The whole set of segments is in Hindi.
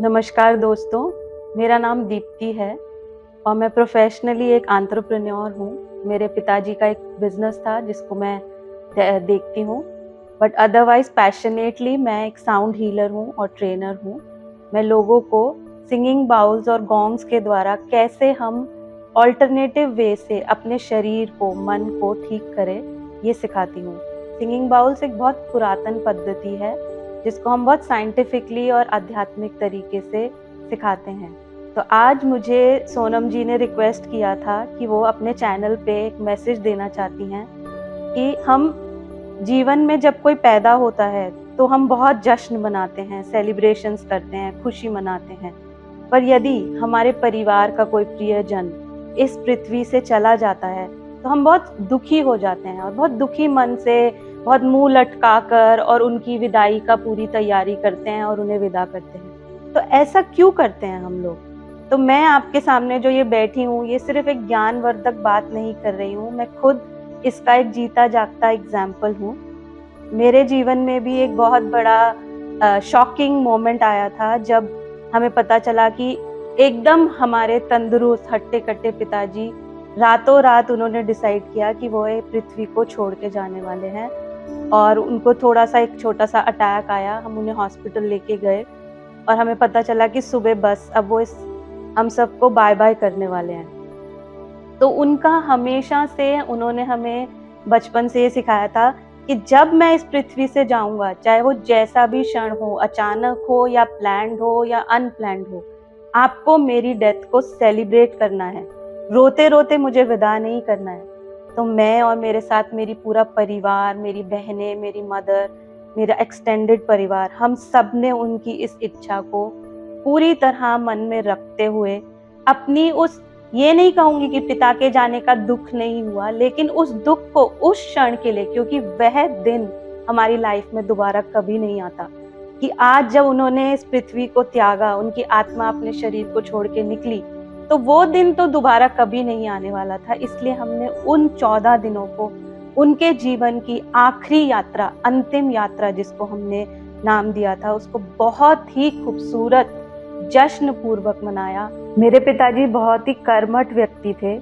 नमस्कार दोस्तों, मेरा नाम दीप्ति है और मैं प्रोफेशनली एक एंटरप्रेन्योर हूँ। मेरे पिताजी का एक बिज़नेस था जिसको मैं देखती हूँ, बट अदरवाइज़ पैशनेटली मैं एक साउंड हीलर हूँ और ट्रेनर हूँ। मैं लोगों को सिंगिंग बाउल्स और गॉन्ग्स के द्वारा कैसे हम अल्टरनेटिव वे से अपने शरीर को, मन को ठीक करें, ये सिखाती हूँ। सिंगिंग बाउल्स एक बहुत पुरातन पद्धति है जिसको हम बहुत साइंटिफिकली और आध्यात्मिक तरीके से सिखाते हैं। तो आज मुझे सोनम जी ने रिक्वेस्ट किया था कि वो अपने चैनल पे एक मैसेज देना चाहती हैं कि हम जीवन में जब कोई पैदा होता है तो हम बहुत जश्न मनाते हैं, सेलिब्रेशंस करते हैं, खुशी मनाते हैं। पर यदि हमारे परिवार का कोई प्रियजन इस पृथ्वी से चला जाता है तो हम बहुत दुखी हो जाते हैं और बहुत दुखी मन से बहुत मुंह लटकाकर और उनकी विदाई का पूरी तैयारी करते हैं और उन्हें विदा करते हैं। तो ऐसा क्यों करते हैं हम लोग? तो मैं आपके सामने जो ये बैठी हूँ, ये सिर्फ एक ज्ञानवर्धक बात नहीं कर रही हूँ, मैं खुद इसका एक जीता जागता एग्जाम्पल हूँ। मेरे जीवन में भी एक बहुत बड़ा शॉकिंग मोमेंट आया था जब हमें पता चला कि एकदम हमारे तंदुरुस्त हट्टे-कट्टे पिताजी रातों रात उन्होंने डिसाइड किया कि वो ये पृथ्वी को छोड़ के जाने वाले हैं और उनको थोड़ा-सा एक छोटा-सा अटैक आया। हम उन्हें हॉस्पिटल लेके गए और हमें पता चला कि सुबह बस अब वो इस हम सबको बाय-बाय करने वाले हैं। तो उनका हमेशा से उन्होंने हमें बचपन से ये सिखाया था कि जब मैं इस पृथ्वी से जाऊँगा, चाहे वो जैसा भी क्षण हो, अचानक हो या प्लान्ड हो या अनप्लान्ड हो, आपको मेरी डेथ को सेलिब्रेट करना है। रोते-रोते मुझे विदा नहीं करना है। तो मैं और मेरे साथ मेरी पूरा परिवार, मेरी बहनें, मेरी मदर, मेरा एक्सटेंडेड परिवार, हम सब ने उनकी इस इच्छा को पूरी तरह मन में रखते हुए अपनी उस ये नहीं कहूँगी कि पिता के जाने का दुःख नहीं हुआ, लेकिन उस दुःख को उस क्षण के लिए, क्योंकि वह दिन हमारी लाइफ में दोबारा कभी नहीं आता, कि आज जब उन्होंने इस पृथ्वी को त्यागा, उनकी आत्मा अपने शरीर को छोड़ के निकली, तो वो दिन तो दोबारा कभी नहीं आने वाला था। इसलिए हमने उन 14 दिनों को उनके जीवन की आखिरी यात्रा, अंतिम यात्रा जिसको हमने नाम दिया था, उसको बहुत ही खूबसूरत जश्न पूर्वक मनाया। मेरे पिताजी बहुत ही कर्मठ व्यक्ति थे,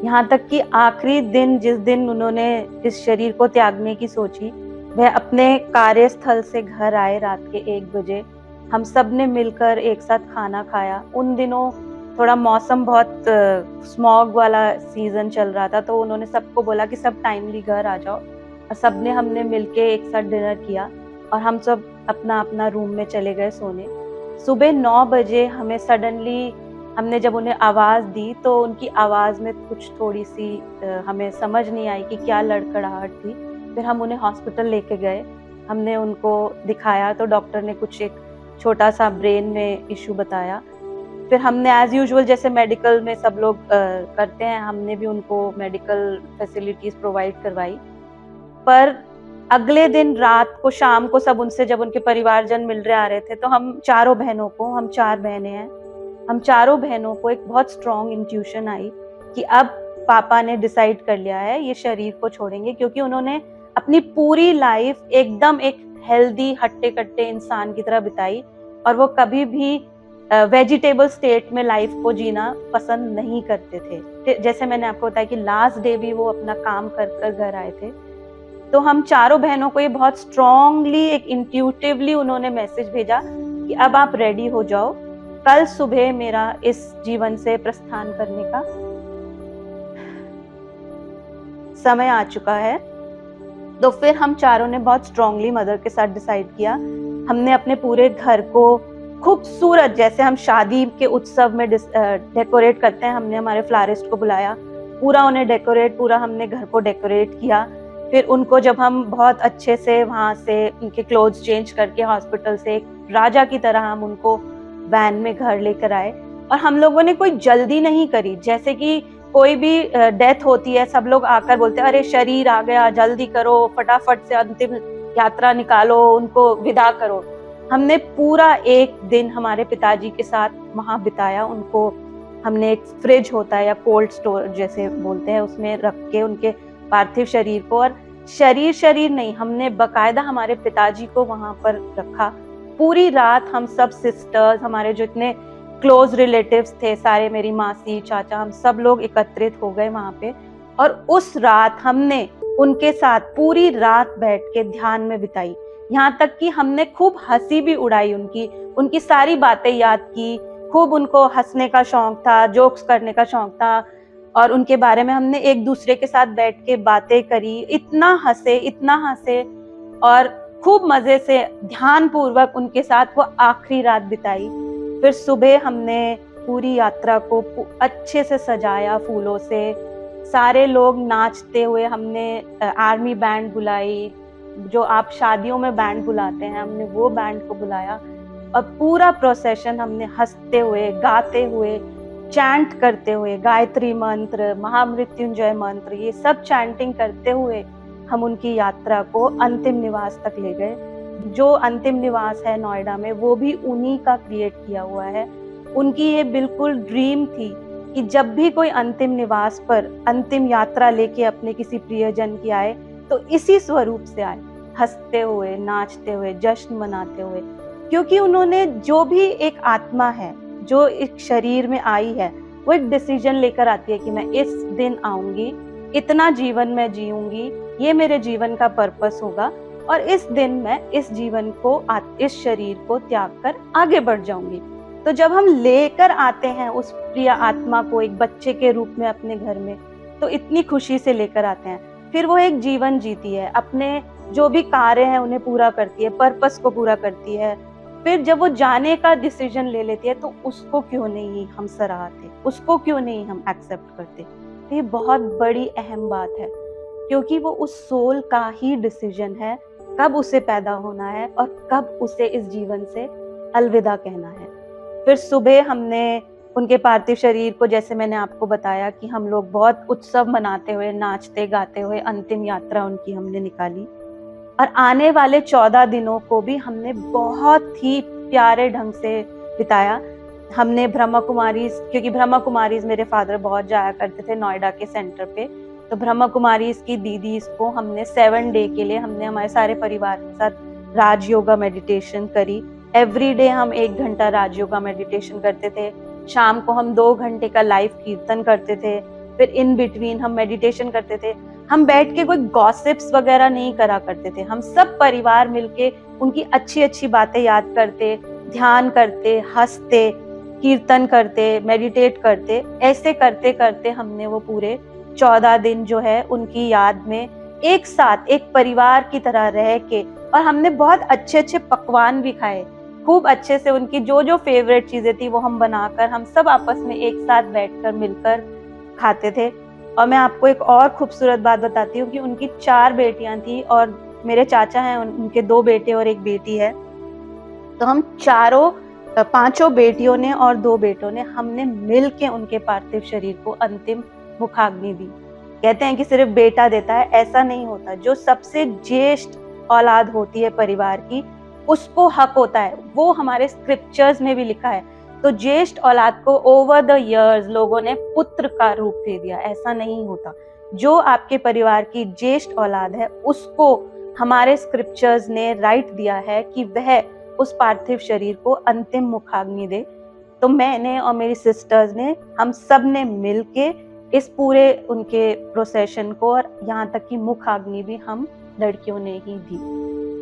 यहाँ तक कि आखिरी दिन जिस दिन उन्होंने इस शरीर को त्यागने की सोची, वह अपने कार्यस्थल से घर आए रात के 1 बजे। हम सब ने मिलकर एक साथ खाना खाया। उन दिनों थोड़ा मौसम बहुत स्मॉग वाला सीजन चल रहा था, तो उन्होंने सबको बोला कि सब टाइमली घर आ जाओ और सबने हमने मिलके एक साथ डिनर किया और हम सब अपना-अपना रूम में चले गए सोने। सुबह 9 बजे हमें सडनली हमने जब उन्हें आवाज़ दी तो उनकी आवाज़ में कुछ थोड़ी-सी हमें समझ नहीं आई कि क्या लड़खड़ाहट थी। फिर हम उन्हें हॉस्पिटल लेके गए, हमने उनको दिखाया तो डॉक्टर ने कुछ एक छोटा-सा ब्रेन में इश्यू बताया। फिर हमने एज़ यूजुअल जैसे मेडिकल में सब लोग करते हैं, हमने भी उनको मेडिकल फैसिलिटीज़ प्रोवाइड करवाई। पर अगले दिन रात को, शाम को सब उनसे जब उनके परिवारजन मिलने आ रहे थे, तो हम चारों बहनों को, हम 4 बहनें हैं, हम चारों बहनों को एक बहुत स्ट्रॉन्ग इंट्यूशन आई कि अब पापा ने डिसाइड कर लिया है ये शरीर को छोड़ेंगे, क्योंकि उन्होंने अपनी पूरी लाइफ एकदम एक हेल्दी हट्टे-कट्टे इंसान की तरह बिताई और वो कभी भी वेजिटेबल स्टेट में लाइफ को जीना पसंद नहीं करते थे। जैसे मैंने आपको बताया कि लास्ट डे भी वो अपना काम कर घर आए थे। तो हम चारों बहनों को ये बहुत स्ट्रॉन्गली, एक इंट्यूटिवली उन्होंने मैसेज भेजा कि अब आप रेडी हो जाओ, कल सुबह मेरा इस जीवन से प्रस्थान करने का समय आ चुका है। तो फिर हम चारों ने बहुत स्ट्रॉन्गली मदर के साथ डिसाइड किया। हमने अपने पूरे घर को खूबसूरत, जैसे हम शादी के उत्सव में डेकोरेट करते हैं, हमने हमारे फ्लारिस्ट को बुलाया, पूरा उन्हें डेकोरेट, पूरा हमने घर को डेकोरेट किया। फिर उनको जब हम बहुत अच्छे से वहाँ से उनके क्लोथ्स चेंज करके हॉस्पिटल से एक राजा की तरह हम उनको वैन में घर लेकर आए और हम लोगों ने कोई जल्दी नहीं करी। जैसे कि कोई भी डेथ होती है, सब लोग आकर बोलते हैं, अरे शरीर आ गया, जल्दी करो, फटाफट से अंतिम यात्रा निकालो, उनको विदा करो। हमने पूरा एक दिन हमारे पिताजी के साथ वहाँ बिताया। उनको हमने एक फ्रिज होता है या कोल्ड स्टोर जैसे बोलते हैं, उसमें रख के उनके पार्थिव शरीर को, और शरीर नहीं, हमने बकायदा हमारे पिताजी को वहाँ पर रखा पूरी रात हम सब सिस्टर्स, हमारे जो इतने क्लोज रिलेटिव्स थे सारे, मेरी मासी चाचा, हम सब लोग एकत्रित हो गए वहां पे। और उस रात हमने उनके साथ पूरी रात बैठ के ध्यान में बिताई। यहाँ तक कि हमने खूब हंसी भी उड़ाई, उनकी सारी बातें याद की। खूब उनको हंसने का शौक था, जोक्स करने का शौक था, और उनके बारे में हमने एक दूसरे के साथ बैठ के बातें करी। इतना हंसे और खूब मजे से ध्यान पूर्वक उनके साथ वो आखिरी रात बिताई। फिर सुबह हमने पूरी यात्रा को अच्छे से सजाया फूलों से। सारे लोग नाचते हुए, हमने आर्मी बैंड बुलाई, जो आप शादियों में बैंड बुलाते हैं, हमने वो बैंड को बुलाया। और पूरा प्रोसेशन हमने हंसते हुए, गाते हुए, चैंट करते हुए, गायत्री मंत्र, महामृत्युंजय मंत्र, ये सब चैंटिंग करते हुए हम उनकी यात्रा को अंतिम निवास तक ले गए। जो अंतिम निवास है नोएडा में, वो भी उन्हीं का क्रिएट किया हुआ है। उनकी ये बिल्कुल ड्रीम थी कि जब भी कोई अंतिम निवास पर अंतिम यात्रा लेके अपने किसी प्रियजन की आए, तो इसी स्वरूप से आए, हंसते हुए, नाचते हुए, जश्न मनाते हुए। क्योंकि उन्होंने, जो भी एक आत्मा है जो एक शरीर में आई है, वो एक डिसीजन लेकर आती है कि मैं इस दिन आऊंगी, इतना जीवन में जीऊंगी, ये मेरे जीवन का पर्पस होगा, और इस दिन मैं इस जीवन को, इस शरीर को त्याग कर आगे बढ़ जाऊंगी। तो जब हम लेकर आते हैं उस प्रिय आत्मा को एक बच्चे के रूप में अपने घर में, तो इतनी खुशी से लेकर आते हैं। फिर वो एक जीवन जीती है, अपने जो भी कार्य हैं उन्हें पूरा करती है, पर्पस को पूरा करती है। फिर जब वो जाने का डिसीजन ले लेती है, तो उसको क्यों नहीं हम सराहते, उसको क्यों नहीं हम एक्सेप्ट करते। तो ये बहुत बड़ी अहम बात है, क्योंकि वो उस सोल का ही डिसीजन है कब उसे पैदा होना है और कब उसे इस जीवन से अलविदा कहना है। फिर सुबह हमने उनके पार्थिव शरीर को, जैसे मैंने आपको बताया कि हम लोग बहुत उत्सव मनाते हुए, नाचते गाते हुए अंतिम यात्रा उनकी हमने निकाली। और आने वाले 14 दिनों को भी हमने बहुत ही प्यारे ढंग से बिताया। हमने ब्रह्मा कुमारीज, क्योंकि ब्रह्मा कुमारीज मेरे फादर बहुत जाया करते थे नोएडा के सेंटर पे, तो ब्रह्मा कुमारीज की दीदी को हमने 7 डे के लिए हमने हमारे सारे परिवार के साथ राज योगा मेडिटेशन करी। एवरी डे हम 1 घंटा राज योगा मेडिटेशन करते थे। शाम को हम 2 घंटे का लाइव कीर्तन करते थे। फिर इन बिटवीन हम मेडिटेशन करते थे। हम बैठ के कोई गॉसिप्स वगैरह नहीं करा करते थे। हम सब परिवार मिलके उनकी अच्छी अच्छी बातें याद करते, ध्यान करते, हंसते, कीर्तन करते, मेडिटेट करते। ऐसे करते करते हमने वो पूरे 14 दिन जो है उनकी याद में एक साथ एक परिवार की तरह रह के, और हमने बहुत अच्छे अच्छे पकवान भी खाए। खूब अच्छे से उनकी जो जो फेवरेट चीजें थी वो हम बनाकर, हम सब आपस में एक साथ बैठकर मिलकर खाते थे। और मैं आपको एक और खूबसूरत बात बताती हूँ कि उनकी 4 बेटियां थी और मेरे चाचा हैं, उनके 2 बेटे और 1 बेटी है। तो हम 5 बेटियों ने और 2 बेटों ने हमने मिल के उनके पार्थिव शरीर को अंतिम मुखाग्नि दी। कहते हैं कि सिर्फ बेटा देता है, ऐसा नहीं होता। जो सबसे ज्येष्ठ औलाद होती है परिवार की, उसको हक होता है। वो हमारे स्क्रिप्चर्स में भी लिखा है। तो ज्येष्ठ औलाद को ओवर द इयर्स लोगों ने पुत्र का रूप दे दिया। ऐसा नहीं होता। जो आपके परिवार की ज्येष्ठ औलाद है, उसको हमारे स्क्रिप्चर्स ने राइट दिया है कि वह उस पार्थिव शरीर को अंतिम मुखाग्नि दे। तो मैंने और मेरी सिस्टर्स ने, हम सब ने मिलके इस पूरे उनके प्रोसेशन को, और यहाँ तक कि मुखाग्नि भी हम लड़कियों ने ही दी।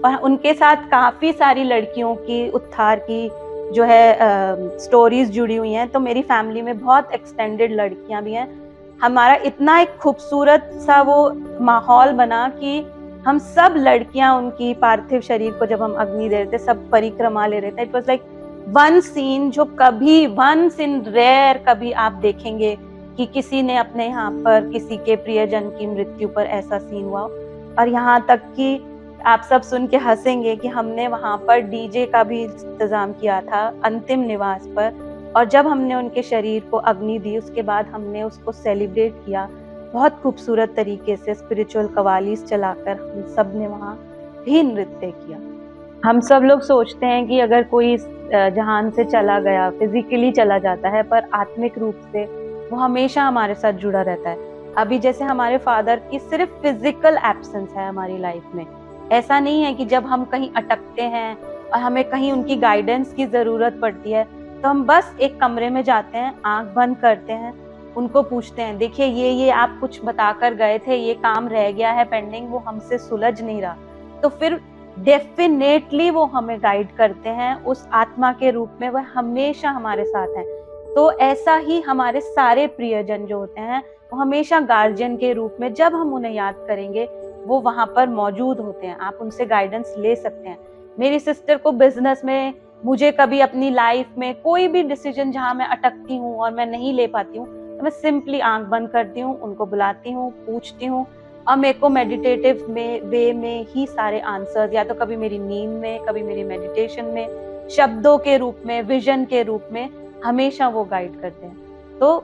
और उनके साथ काफी सारी लड़कियों की उत्थार की जो है स्टोरीज जुड़ी हुई हैं। तो मेरी फैमिली में बहुत एक्सटेंडेड लड़कियां भी हैं। हमारा इतना एक खूबसूरत सा वो माहौल बना कि हम सब लड़कियां उनकी पार्थिव शरीर को जब हम अग्नि दे रहे थे, सब परिक्रमा ले रहे थे। It was like one scene जो कभी, वंस इन रेयर कभी आप देखेंगे कि किसी ने अपने यहाँ पर किसी के प्रियजन की मृत्यु पर ऐसा सीन हुआ। और यहाँ तक कि आप सब सुन के हंसेंगे कि हमने वहां पर डीजे का भी इंतजाम किया था अंतिम निवास पर। और जब हमने उनके शरीर को अग्नि दी, उसके बाद हमने उसको सेलिब्रेट किया बहुत खूबसूरत तरीके से। स्पिरिचुअल कवालीस चलाकर हम सब ने वहाँ भी नृत्य किया। हम सब लोग सोचते हैं कि अगर कोई जहान से चला गया, फिजिकली चला जाता है, पर आत्मिक रूप से वो हमेशा हमारे साथ जुड़ा रहता है। अभी जैसे हमारे फादर की सिर्फ फिजिकल एब्सेंस है हमारी लाइफ में, ऐसा नहीं है कि जब हम कहीं अटकते हैं और हमें कहीं उनकी गाइडेंस की ज़रूरत पड़ती है, तो हम बस एक कमरे में जाते हैं, आँख बंद करते हैं, उनको पूछते हैं, देखिए ये आप कुछ बताकर गए थे, ये काम रह गया है पेंडिंग, वो हमसे सुलझ नहीं रहा। तो फिर डेफिनेटली वो हमें गाइड करते हैं उस आत्मा के रूप में, वह हमेशा हमारे साथ हैं। तो ऐसा ही हमारे सारे प्रियजन जो होते हैं, वो हमेशा गार्जियन के रूप में जब हम उन्हें याद करेंगे, वो वहाँ पर मौजूद होते हैं। आप उनसे गाइडेंस ले सकते हैं। मेरी सिस्टर को बिज़नेस में, मुझे कभी अपनी लाइफ में कोई भी डिसीजन जहाँ मैं अटकती हूँ और मैं नहीं ले पाती हूँ, तो मैं सिंपली आँख बंद करती हूँ, उनको बुलाती हूँ, पूछती हूँ और मेरे को मेडिटेटिव वे में ही सारे आंसर्स, या तो कभी मेरी नींद में, कभी मेरी मेडिटेशन में, शब्दों के रूप में, विजन के रूप में, हमेशा वो गाइड करते हैं। तो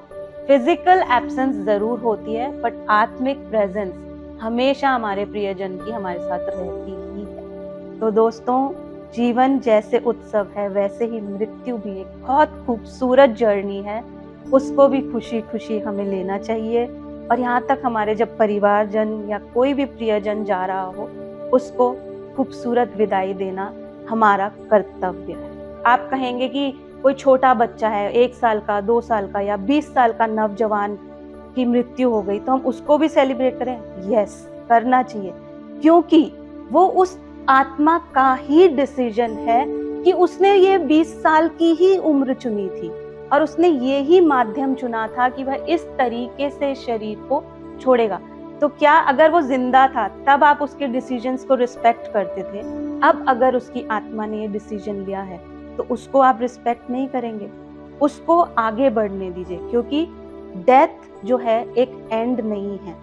फिजिकल एब्सेंस जरूर होती है, बट आत्मिक प्रेजेंस हमेशा हमारे प्रियजन की हमारे साथ रहती ही है। तो दोस्तों, जीवन जैसे उत्सव है, वैसे ही मृत्यु भी एक बहुत खूबसूरत जर्नी है। उसको भी खुशी खुशी हमें लेना चाहिए, और यहाँ तक हमारे जब परिवारजन या कोई भी प्रियजन जा रहा हो, उसको खूबसूरत विदाई देना हमारा कर्तव्य है। आप कहेंगे कि कोई छोटा बच्चा है, 1 साल का, 2 साल का या 20 साल का नौजवान की मृत्यु हो गई, तो हम उसको भी सेलिब्रेट करें? यस, करना चाहिए, क्योंकि वो उस आत्मा का ही डिसीजन है कि उसने ये 20 साल की ही उम्र चुनी थी, और उसने ये ही माध्यम चुना था कि वह इस तरीके से शरीर को छोड़ेगा। तो क्या अगर वो जिंदा था तब आप उसके डिसीजंस को रिस्पेक्ट करते थे? अब अगर उसकी आत्मा ने ये डिसीजन लिया है, तो उसको आप रिस्पेक्ट नहीं करेंगे? उसको आगे बढ़ने दीजिए, क्योंकि डेथ जो है एक एंड नहीं है।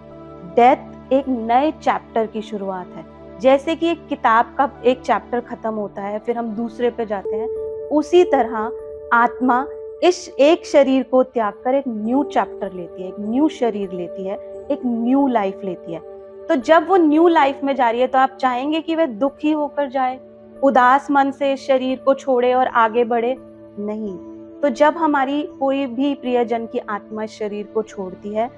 डेथ एक नए चैप्टर की शुरुआत है। जैसे कि एक किताब का एक चैप्टर खत्म होता है, फिर हम दूसरे पे जाते हैं, उसी तरह आत्मा इस एक शरीर को त्याग कर एक न्यू चैप्टर लेती है, एक न्यू शरीर लेती है, एक न्यू लाइफ लेती है। तो जब वो न्यू लाइफ में जा रही है, तो आप चाहेंगे कि वह दुखी होकर जाए, उदास मन से इस शरीर को छोड़े और आगे बढ़े? नहीं। तो जब हमारी कोई भी प्रियजन की आत्मा इस शरीर को छोड़ती है,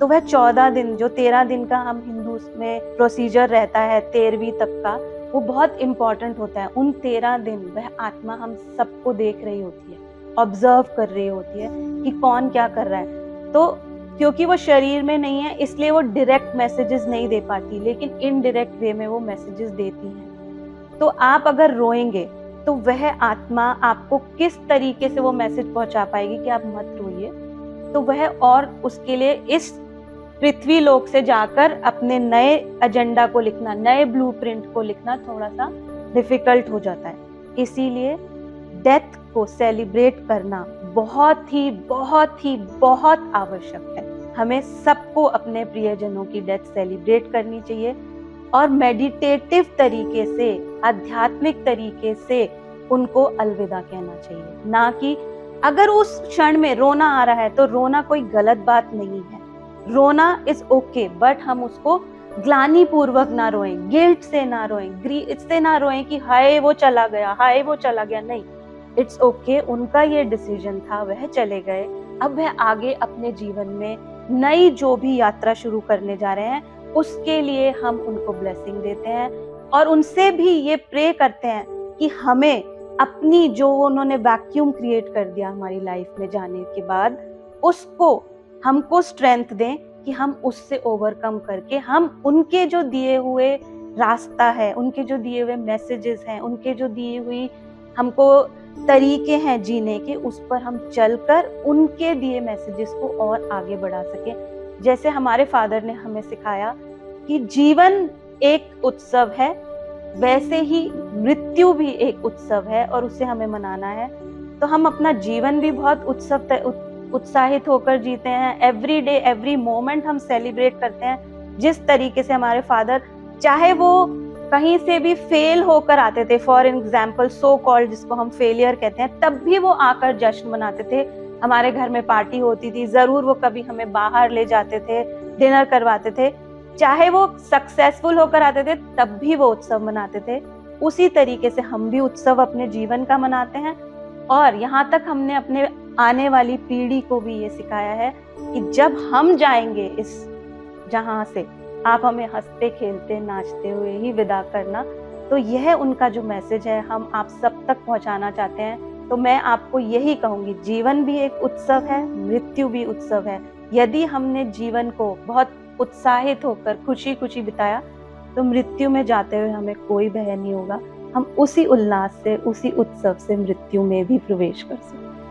तो वह 14 दिन, जो 13 दिन का हम हिंदू में प्रोसीजर रहता है, 13वीं तक का, वो बहुत इंपॉर्टेंट होता है। उन 13 दिन वह आत्मा हम सबको देख रही होती है, ऑब्जर्व कर रही होती है कि कौन क्या कर रहा है। तो क्योंकि वो शरीर में नहीं है, इसलिए वो डायरेक्ट मैसेजेस नहीं दे पाती, लेकिन इनडायरेक्ट वे में वो मैसेजेस देती है। तो आप अगर रोएंगे, तो वह आत्मा आपको किस तरीके से वो मैसेज पहुंचा पाएगी कि आप मत रोइए? तो वह और उसके लिए इस पृथ्वी लोक से जाकर अपने नए एजेंडा को लिखना, नए ब्लूप्रिंट को लिखना थोड़ा सा डिफिकल्ट हो जाता है। इसीलिए डेथ को सेलिब्रेट करना बहुत ही बहुत ही बहुत आवश्यक है। हमें सबको अपने प्रियजनों की डेथ सेलिब्रेट करनी चाहिए, और मेडिटेटिव तरीके से, आध्यात्मिक तरीके से उनको अलविदा कहना चाहिए। ना कि अगर उस क्षण में रोना आ रहा है, तो रोना कोई गलत बात नहीं है, रोना इज ओके, बट हम उसको ग्लानि पूर्वक ना रोएं, गिल्ट से ना रोएं, इससे ना रोएं कि हाय वो चला गया, हाय वो चला गया। नहीं, इट्स ओके, उनका ये डिसीजन था, वह चले गए, अब वह आगे अपने जीवन में नई जो भी यात्रा शुरू करने जा रहे हैं, उसके लिए हम उनको ब्लेसिंग देते हैं, और उनसे भी ये प्रे करते हैं कि हमें अपनी जो उन्होंने वैक्यूम क्रिएट कर दिया हमारी लाइफ में जाने के बाद, उसको हमको स्ट्रेंथ दें कि हम उससे ओवरकम करके हम उनके जो दिए हुए रास्ता है, उनके जो दिए हुए मैसेजेस हैं, उनके जो दिए हुई हमको तरीके हैं जीने के, उस पर हम चलकर उनके दिए मैसेजेस को और आगे बढ़ा सकें। जैसे हमारे फादर ने हमें सिखाया कि जीवन एक उत्सव है, वैसे ही मृत्यु भी एक उत्सव है, और उसे हमें मनाना है। तो हम अपना जीवन भी बहुत उत्साहित होकर जीते हैं। एवरी डे, एवरी मोमेंट हम सेलिब्रेट करते हैं। जिस तरीके से हमारे फादर, चाहे वो कहीं से भी फेल होकर आते थे, फॉर एग्जाम्पल सो कॉल्ड, जिसको हम फेलियर कहते हैं, तब भी वो आकर जश्न मनाते थे। हमारे घर में पार्टी होती थी, जरूर वो कभी हमें बाहर ले जाते थे, डिनर करवाते थे। चाहे वो सक्सेसफुल होकर आते थे, तब भी वो उत्सव मनाते थे। उसी तरीके से हम भी उत्सव अपने जीवन का मनाते हैं, और यहाँ तक हमने अपने आने वाली पीढ़ी को भी ये सिखाया है कि जब हम जाएंगे इस जहां से, आप हमें हंसते खेलते नाचते हुए ही विदा करना, तो यह उनका जो मैसेज है हम आप सब तक पहुंचाना चाहते हैं। तो मैं आपको यही कहूंगी, जीवन भी एक उत्सव है, मृत्यु भी उत्सव है। यदि हमने जीवन को बहुत उत्साहित होकर खुशी-खुशी बिताया, तो मृत्यु में जाते हुए हमें कोई भय नहीं होगा। हम उसी उल्लास से, उसी उत्सव से मृत्यु में भी प्रवेश कर सकते हैं।